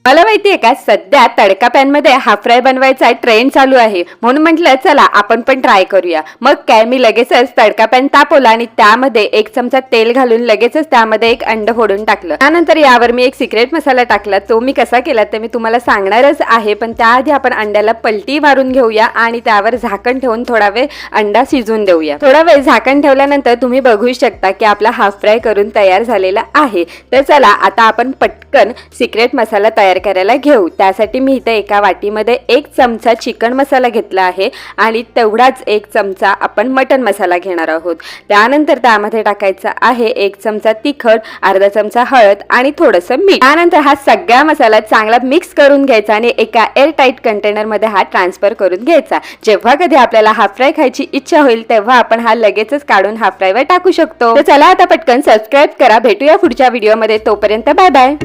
मला माहितीये का, सध्या तडका पॅन मध्ये हाफ फ्राय बनवायचा ट्रेंड चालू आहे, म्हणून म्हटलं चला आपण पण ट्राय करूया. मग काय, मी लगेचच तडका पॅन तापवला आणि त्यामध्ये 1 चमचा तेल घालून लगेचच त्यामध्ये 1 अंड फोडून टाकलं. त्यानंतर यावर मी एक सिक्रेट मसाला टाकला. तो मी कसा केला ते मी तुम्हाला सांगणारच आहे, पण त्याआधी आपण अंड्याला पलटी मारून घेऊया आणि त्यावर झाकण ठेवून थोडा वेळ अंडा शिजून देऊया. थोडा वेळ झाकण ठेवल्यानंतर तुम्ही बघू शकता की आपला हाफ फ्राय करून तयार झालेला आहे. तर चला आता आपण पटकन सिक्रेट मसाला तयार करायला घेऊ. त्यासाठी मी इथे एका वाटीमध्ये 1 चमचा चिकन मसाला घेतला आहे आणि तेवढाच 1 चमचा आपण मटन मसाला घेणार आहोत. त्यानंतर त्यामध्ये टाकायचा आहे 1 चमचा तिखट, अर्धा चमचा हळद आणि थोडंसं मीठ. त्यानंतर हा सगळा मसाला चांगला मिक्स करून घ्यायचा आणि एका एअरटाईट कंटेनर मध्ये हा ट्रान्सफर करून घ्यायचा. जेव्हा कधी आपल्याला हाफ फ्राय खायची इच्छा होईल तेव्हा आपण हा लगेचच काढून हाफ फ्राय वर टाकू शकतो. तर चला आता पटकन सबस्क्राईब करा. भेटूया पुढच्या व्हिडिओ मध्ये. तोपर्यंत बाय बाय.